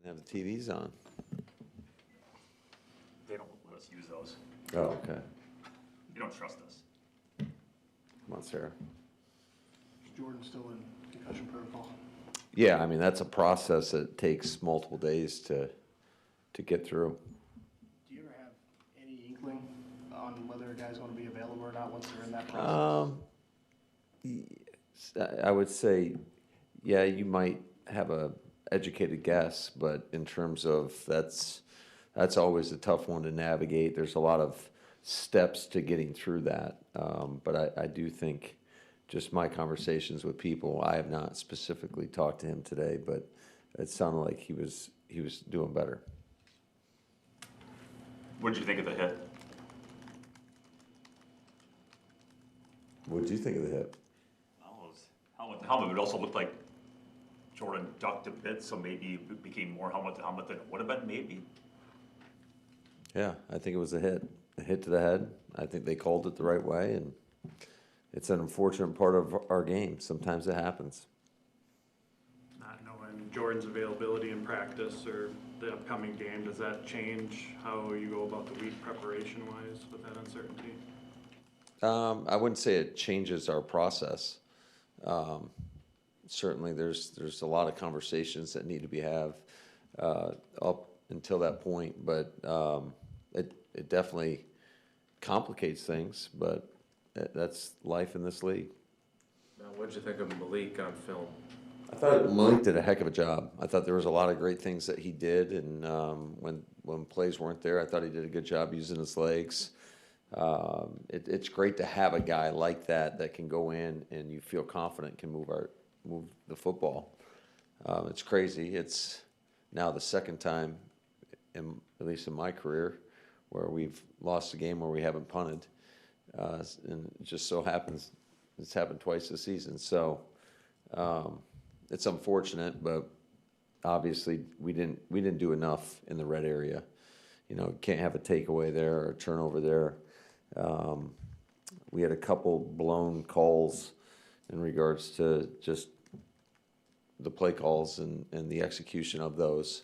Have the TVs on. They don't let us use those. Oh, okay. You don't trust us. Come on, Sarah. Is Jordan still in concussion protocol? Yeah, I mean, that's a process that takes multiple days to get through. Do you ever have any inkling on whether a guy's going to be available or not once they're in that process? I would say, yeah, you might have a educated guess, but in terms of that's always a tough one to navigate. There's a lot of steps to getting through that. But I do think just my conversations with people, I have not specifically talked to him today, but it sounded like he was doing better. What did you think of the hit? What did you think of the hit? Helmet. It also looked like Jordan ducked a bit, so maybe it became more helmet to helmet than it would have been, maybe. Yeah, I think it was a hit to the head. I think they called it the right way, and it's an unfortunate part of our game. Sometimes it happens. Not knowing Jordan's availability in practice or the upcoming game, does that change how you go about the week preparation-wise with that uncertainty? I wouldn't say it changes our process. Certainly, there's a lot of conversations that need to be have up until that point, but it definitely complicates things. But that's life in this league. Now, what'd you think of Malik on film? I thought Malik did a heck of a job. I thought there was a lot of great things that he did, and when plays weren't there, I thought he did a good job using his legs. It's great to have a guy like that can go in and you feel confident can move the football. It's crazy. It's now the second time, at least in my career, where we've lost a game where we haven't punted, and it just so happens it's happened twice this season. So it's unfortunate, but obviously we didn't do enough in the red area. You know, can't have a takeaway there or a turnover there. We had a couple blown calls in regards to just the play calls and the execution of those,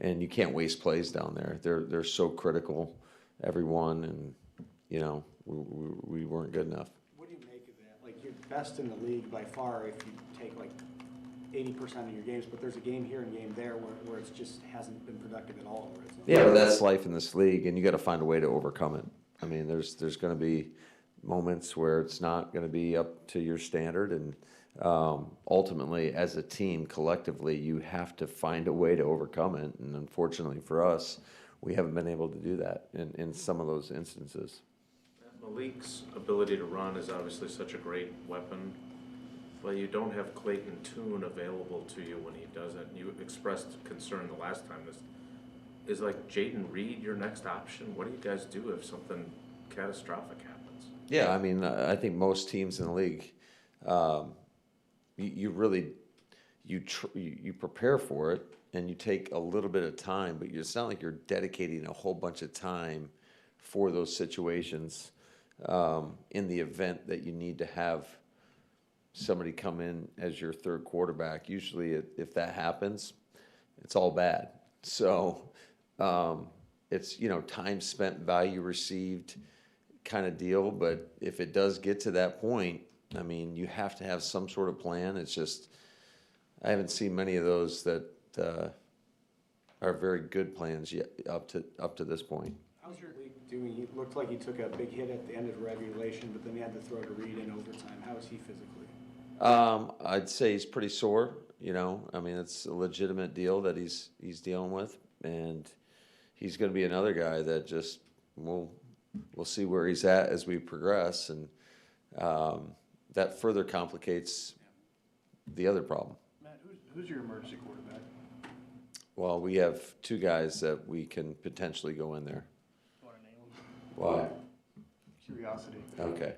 and you can't waste plays down there. They're so critical, everyone, and you know we weren't good enough. What do you make of that? Like, you're best in the league by far if you take like 80% of your games, but there's a game here and game there where it's just hasn't been productive at all. Yeah, but that's life in this league, and you got to find a way to overcome it. I mean, there's going to be moments where it's not going to be up to your standard, and ultimately, as a team, collectively, you have to find a way to overcome it. And unfortunately for us, we haven't been able to do that in some of those instances. Malik's ability to run is obviously such a great weapon, but you don't have Clayton Tune available to you when he does it. You expressed concern the last time. Is like Jaden Reed your next option? What do you guys do if something catastrophic happens? Yeah, I mean, I think most teams in the league, you really prepare for it and you take a little bit of time, but it's not like you're dedicating a whole bunch of time for those situations in the event that you need to have somebody come in as your third quarterback. Usually, if that happens, it's all bad. So it's, time spent, value received kind of deal. But if it does get to that point, I mean, you have to have some sort of plan. It's just, I haven't seen many of those that are very good plans yet up to this point. How's your league doing? He looked like he took a big hit at the end of regulation, but then he had to throw to Reed in overtime. How is he physically? I'd say he's pretty sore. I mean, it's a legitimate deal that he's dealing with, and he's going to be another guy that just we'll see where he's at as we progress, and that further complicates the other problem. Matt, who's your emergency quarterback? Well, we have two guys that we can potentially go in there. You want to name them? Why? Curiosity. Okay.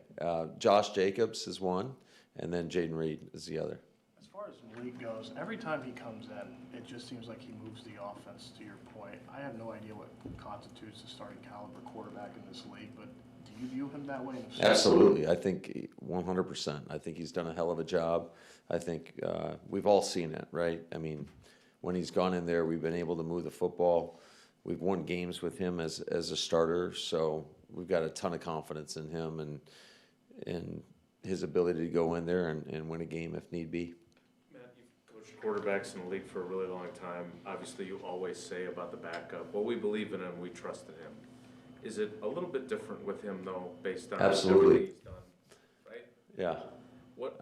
Josh Jacobs is one, and then Jaden Reed is the other. As far as Malik goes, every time he comes in, it just seems like he moves the offense, to your point. I have no idea what constitutes a starting caliber quarterback in this league, but do you view him that way? Absolutely. I think 100%. I think he's done a hell of a job. I think we've all seen it, right? I mean, when he's gone in there, we've been able to move the football. We've won games with him as a starter, so we've got a ton of confidence in him and his ability to go in there and win a game if need be. Matt, you've coached quarterbacks in the league for a really long time. Obviously, you always say about the backup, well, we believe in him, we trust in him. Is it a little bit different with him, though, based on Absolutely. everything he's done, right? Yeah. What,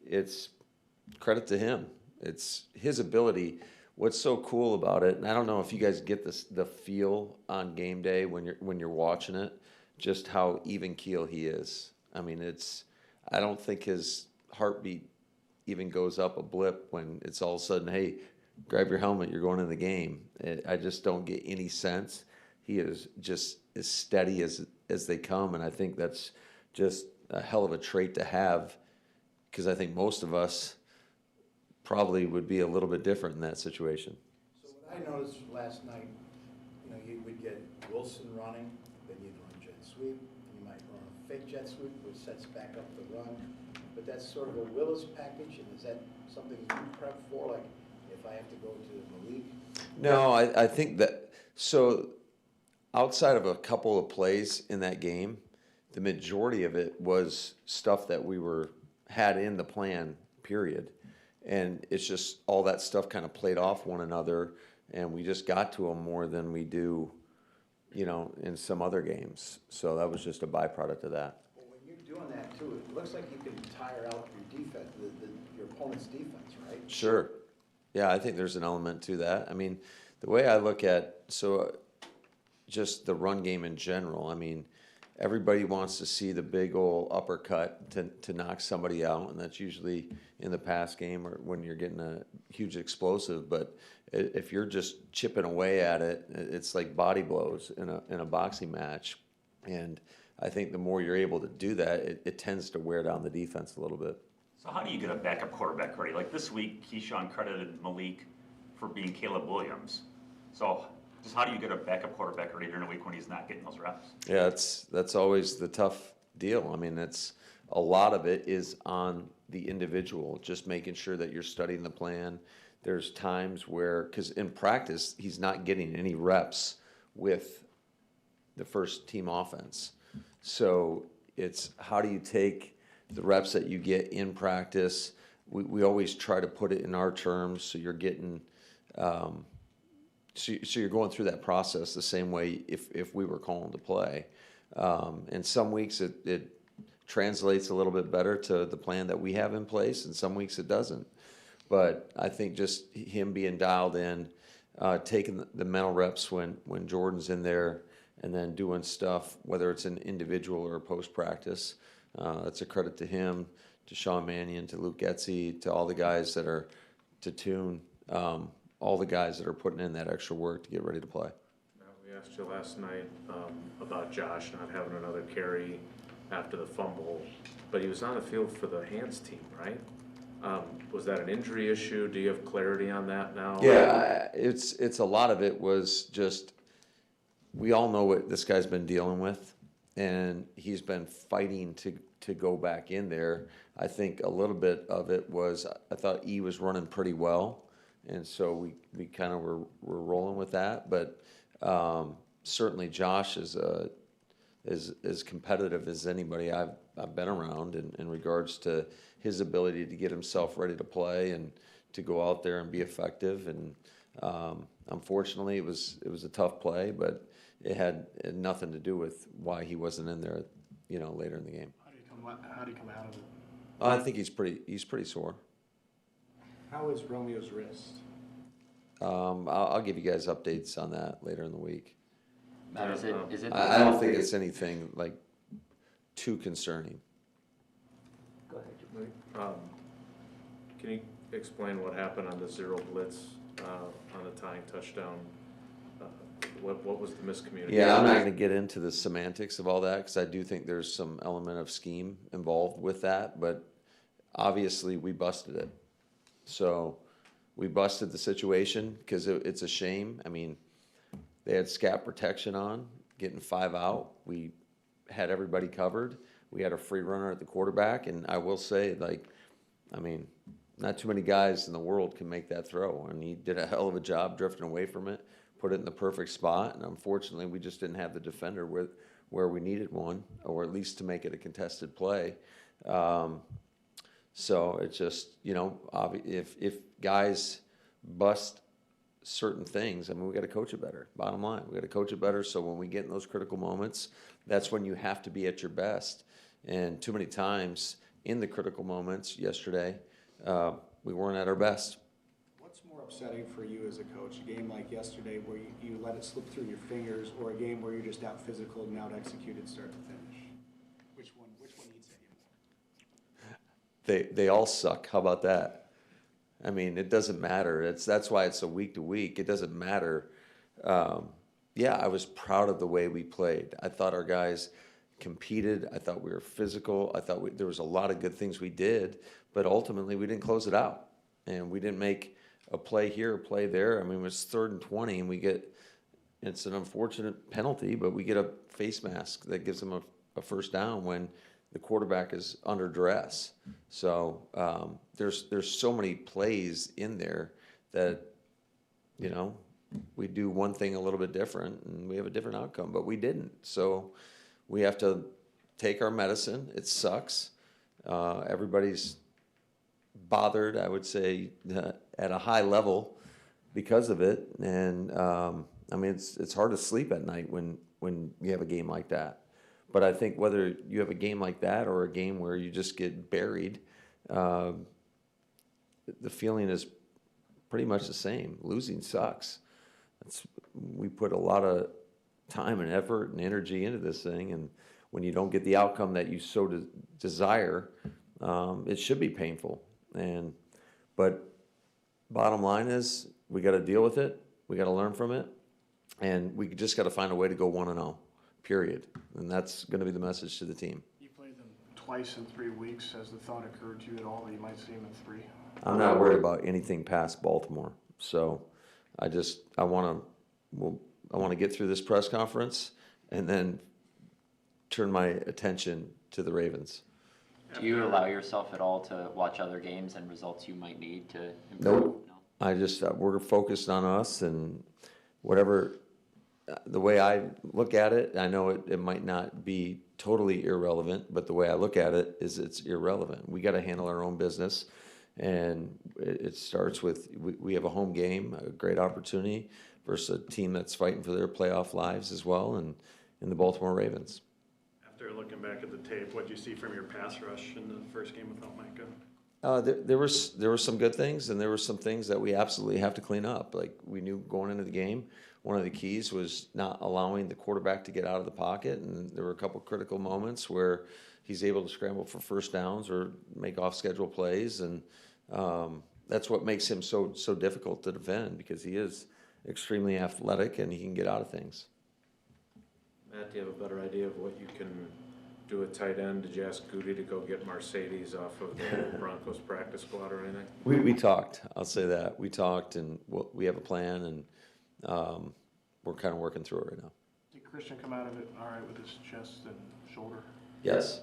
It's credit to him. It's his ability. What's so cool about it, and I don't know if you guys get the feel on game day when you're watching it, just how even keel he is. I mean, I don't think his heartbeat even goes up a blip when it's all of a sudden, hey, grab your helmet, you're going in the game. I just don't get any sense. He is just as steady as they come, and I think that's just a hell of a trait to have, because I think most of us probably would be a little bit different in that situation. So what I noticed last night, you would get Wilson running, then you'd run jet sweep, and you might run a fake jet sweep, which sets back up the run. But that's sort of a Willis package, and is that something you prep for, like if I have to go to Malik? No, I think that, so outside of a couple of plays in that game, the majority of it was stuff that we had in the plan, period. And it's just all that stuff kind of played off one another, and we just got to them more than we do, in some other games. So that was just a byproduct of that. Well, when you're doing that too, it looks like you can tire out your defense, your opponent's defense, right? Sure. Yeah, I think there's an element to that. I mean, the way I look at, just the run game in general, I mean, everybody wants to see the big old uppercut to knock somebody out, and that's usually in the pass game or when you're getting a huge explosive. But if you're just chipping away at it, it's like body blows in a boxing match. And I think the more you're able to do that, it tends to wear down the defense a little bit. So how do you get a backup quarterback ready? Like this week, Keyshawn credited Malik for being Caleb Williams. So just how do you get a backup quarterback ready during a week when he's not getting those reps? Yeah, that's always the tough deal. I mean, a lot of it is on the individual, just making sure that you're studying the plan. There's times where, because in practice, he's not getting any reps with the first team offense. So it's how do you take the reps that you get in practice? We always try to put it in our terms, so you're getting so you're going through that process the same way if we were calling to play. And some weeks it translates a little bit better to the plan that we have in place, and some weeks it doesn't. But I think just him being dialed in, taking the mental reps when Jordan's in there, and then doing stuff, whether it's an individual or post-practice, that's a credit to him, to Sean Mannion, to Luke Getzey, to all the guys that are, to Tune, all the guys that are putting in that extra work to get ready to play. Now, we asked you last night about Josh not having another carry after the fumble, but he was on the field for the hands team, right? Was that an injury issue? Do you have clarity on that now? Yeah, it's a lot of it was just, we all know what this guy's been dealing with, and he's been fighting to go back in there. I think a little bit of it was, I thought E was running pretty well, and so we kind of were rolling with that. But certainly Josh is as competitive as anybody I've been around in regards to his ability to get himself ready to play and to go out there and be effective. And unfortunately, it was a tough play, but it had nothing to do with why he wasn't in there, later in the game. How do you come out of it? I think he's pretty sore. How is Romeo's wrist? I'll give you guys updates on that later in the week. Matt, is it? I don't think it's anything like too concerning. Go ahead. Can you explain what happened on the zero blitz on the tying touchdown? What was the miscommunication? Yeah, I'm not going to get into the semantics of all that because I do think there's some element of scheme involved with that, but obviously we busted it. So we busted the situation because it's a shame. I mean, they had scat protection on, getting 5 out. We had everybody covered. We had a free runner at the quarterback, and I will say, not too many guys in the world can make that throw, and he did a hell of a job drifting away from it, put it in the perfect spot, and unfortunately, we just didn't have the defender where we needed one, or at least to make it a contested play. So it's just, if guys bust certain things, I mean, we got to coach it better. Bottom line, we got to coach it better. So when we get in those critical moments, that's when you have to be at your best. And too many times in the critical moments yesterday, we weren't at our best. What's more upsetting for you as a coach, a game like yesterday where you let it slip through your fingers, or a game where you're just out physical and out executed start to finish? Which one eats at you more? They all suck. How about that? I mean, it doesn't matter. That's why it's a week to week. It doesn't matter. Yeah, I was proud of the way we played. I thought our guys competed. I thought we were physical. I thought there was a lot of good things we did, but ultimately we didn't close it out, and we didn't make a play here, a play there. I mean, it was 3rd and 20, and it's an unfortunate penalty, but we get a face mask that gives them a first down when the quarterback is under duress. So there's so many plays in there that, we do one thing a little bit different and we have a different outcome, but we didn't. So we have to take our medicine. It sucks. Everybody's bothered, I would say, at a high level because of it. And I mean, it's hard to sleep at night when you have a game like that. But I think whether you have a game like that or a game where you just get buried, the feeling is pretty much the same. Losing sucks. We put a lot of time and effort and energy into this thing, and when you don't get the outcome that you so desire, it should be painful. But bottom line is, we got to deal with it. We got to learn from it, and we just got to find a way to go 1-0. Period. And that's going to be the message to the team. You played them twice in 3 weeks. Has the thought occurred to you at all that you might see them in 3? I'm not worried about anything past Baltimore. So I want to get through this press conference and then turn my attention to the Ravens. Do you allow yourself at all to watch other games and results you might need to improve? Nope. No? We're focused on us, and whatever, the way I look at it, I know it might not be totally irrelevant, but the way I look at it is it's irrelevant. We got to handle our own business, and it starts with, we have a home game, a great opportunity versus a team that's fighting for their playoff lives as well, and in the Baltimore Ravens. After looking back at the tape, what do you see from your pass rush in the first game without Micah? There were some good things, and there were some things that we absolutely have to clean up. Like, we knew going into the game, one of the keys was not allowing the quarterback to get out of the pocket, and there were a couple critical moments where he's able to scramble for first downs or make off-schedule plays, and that's what makes him so difficult to defend, because he is extremely athletic and he can get out of things. Matt, do you have a better idea of what you can do at tight end? Did you ask Goody to go get Mercedes off of the Broncos practice squad or anything? We talked. I'll say that. We talked, and we have a plan, and we're kind of working through it right now. Did Christian come out of it all right with his chest and shoulder? Yes.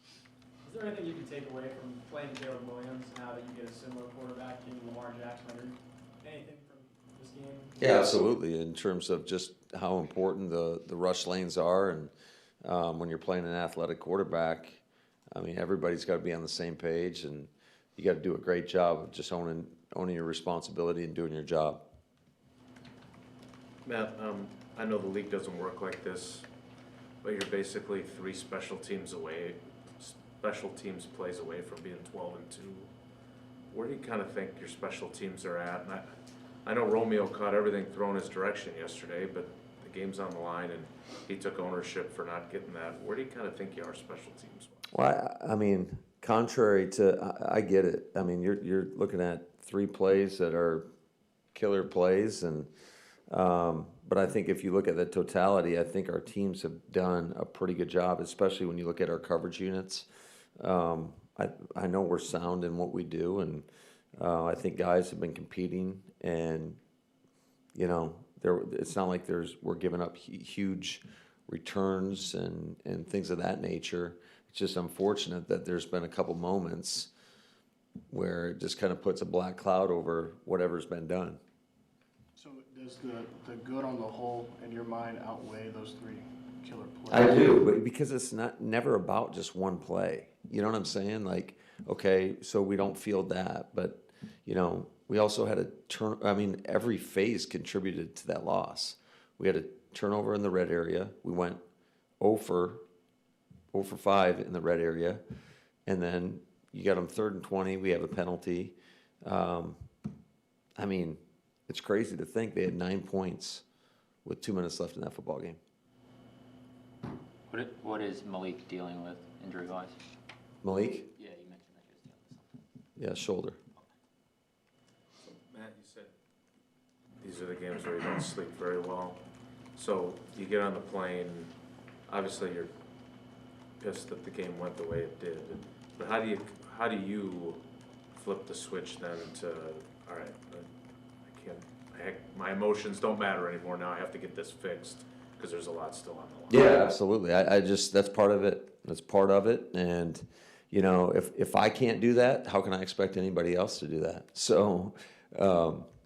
Is there anything you can take away from playing Caleb Williams now that you get a similar quarterback in Lamar Jackson? Anything from this game? Yeah, absolutely. In terms of just how important the rush lanes are, and when you're playing an athletic quarterback, I mean, everybody's got to be on the same page, and you got to do a great job of just owning your responsibility and doing your job. Matt, I know the league doesn't work like this, but you're basically 3 special teams plays away from being 12-2. Where do you kind of think your special teams are at? And I know Romeo caught everything thrown his direction yesterday, but the game's on the line, and he took ownership for not getting that. Where do you kind of think you are special teams? Well, I mean, contrary to, I get it. I mean, you're looking at 3 plays that are killer plays, and but I think if you look at the totality, I think our teams have done a pretty good job, especially when you look at our coverage units. I know we're sound in what we do, and I think guys have been competing, and it's not like we're giving up huge returns and things of that nature. It's just unfortunate that there's been a couple moments where it just kind of puts a black cloud over whatever's been done. So does the good on the whole, in your mind, outweigh those three killer I plays? do, but because it's never about just one play. You know what I'm saying? Like, okay, so we don't field that, but you know, we also had a every phase contributed to that loss. We had a turnover in the red area. We went 0 for 5 in the red area, and then you got them 3rd and 20. We have a penalty. I mean, it's crazy to think they had 9 points with 2 minutes left in that football game. What is Malik dealing with injury-wise? Malik? Yeah, you mentioned that he was dealing with something. Yeah, shoulder. Matt, you said these are the games where you don't sleep very well. So you get on the plane, obviously you're pissed that the game went the way it did. But how do you flip the switch then to, all right, my emotions don't matter anymore, now I have to get this fixed, because there's a lot still on the line. Yeah, absolutely. I just, that's part of it. That's part of it. And, you know, if I can't do that, how can I expect anybody else to do that? So,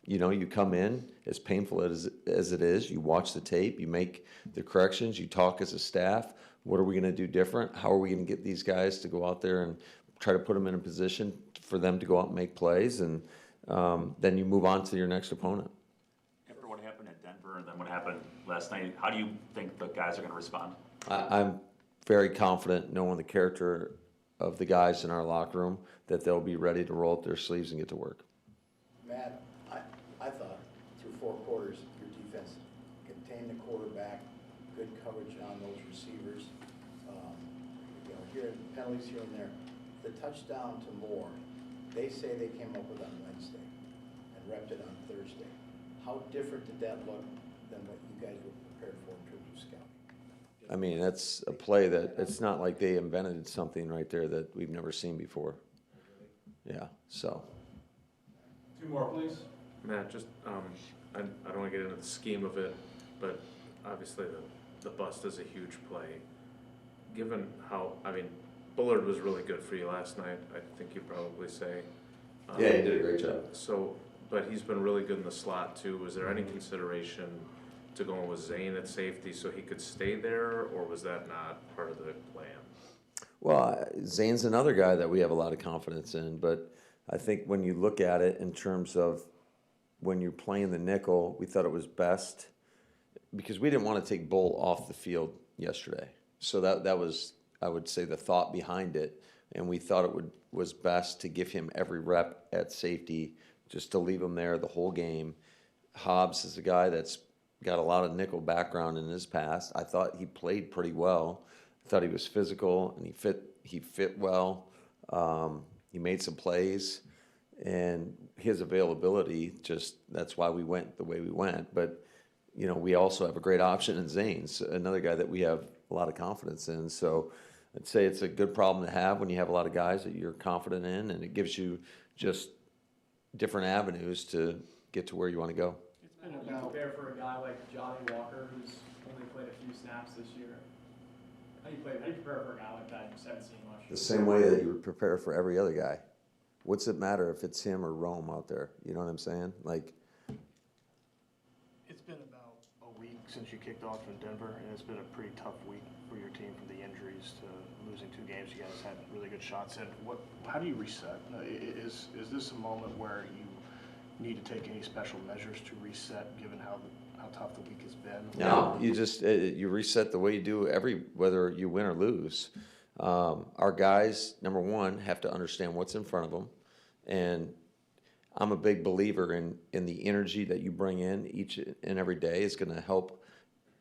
you know, you come in, as painful as it is, you watch the tape, you make the corrections, you talk as a staff. What are we going to do different? How are we going to get these guys to go out there and try to put them in a position for them to go out and make plays? And then you move on to your next opponent. After what happened at Denver and then what happened last night, how do you think the guys are going to respond? I'm very confident, knowing the character of the guys in our locker room, that they'll be ready to roll up their sleeves and get to work. Matt, I thought through 4 quarters, your defense contained the quarterback, good coverage on those receivers. You know, here penalties here and there. The touchdown to Moore, they say they came up with on Wednesday and repped it on Thursday. How different did that look than what you guys were prepared for in terms of scouting? I mean, that's a play that, it's not like they invented something right there that we've never seen before. Yeah, so. 2 more, please. Matt, just, I don't want to get into the scheme of it, but obviously the bust is a huge play. Given how, I mean, Bullard was really good for you last night, I think you'd probably say. Yeah, he did a great job. So, but he's been really good in the slot too. Was there any consideration to going with Zane at safety so he could stay there, or was that not part of the plan? Well, Zane's another guy that we have a lot of confidence in, but I think when you look at it in terms of when you're playing the nickel, we thought it was best because we didn't want to take Bull off the field yesterday. So that was, I would say, the thought behind it, and we thought it was best to give him every rep at safety, just to leave him there the whole game. Hobbs is a guy that's got a lot of nickel background in his past. I thought he played pretty well. I thought he was physical and he fit well. He made some plays, and his availability, just that's why we went the way we went. But you know, we also have a great option in Zane's, another guy that we have a lot of confidence in. So I'd say it's a good problem to have when you have a lot of guys that you're confident in, and it gives you just different avenues to get to where you want to go. It's been How do you about, prepare for a guy like Johnny Walker, who's only played a few snaps this year? How do you prepare for a guy like that you just haven't seen much? The same way that you would prepare for every other guy. What's it matter if it's him or Rome out there? You know what I'm saying? Like, it's been about a week since you kicked off in Denver, and it's been a pretty tough week for your team, from the injuries to losing 2 games. You guys had really good shots in. How do you reset? Is this a moment where you need to take any special measures to reset, given how tough the week has been? no, you just you reset the way you do whether you win or lose. Our guys, number one, have to understand what's in front of them, and I'm a big believer in the energy that you bring in each and every day is going to help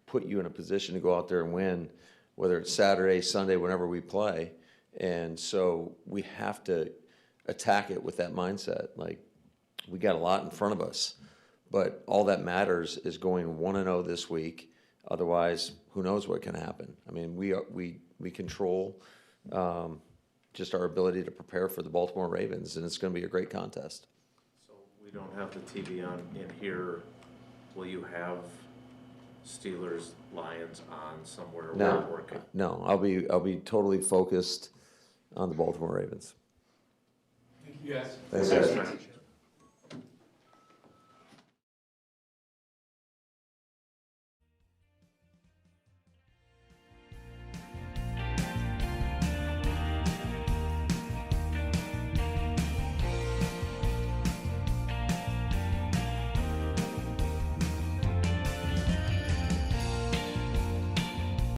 put you in a position to go out there and win, whether it's Saturday, Sunday, whenever we play. And so we have to attack it with that mindset. Like, we got a lot in front of us, but all that matters is going 1-0 this week. Otherwise, who knows what can happen? I mean, we control just our ability to prepare for the Baltimore Ravens, and it's going to be a great contest. So we don't have the TV on in here. Will you have Steelers Lions on somewhere where you're working? No, I'll be totally focused on the Baltimore Ravens. Thank you. You guys. Thanks, Thanks, guys. man.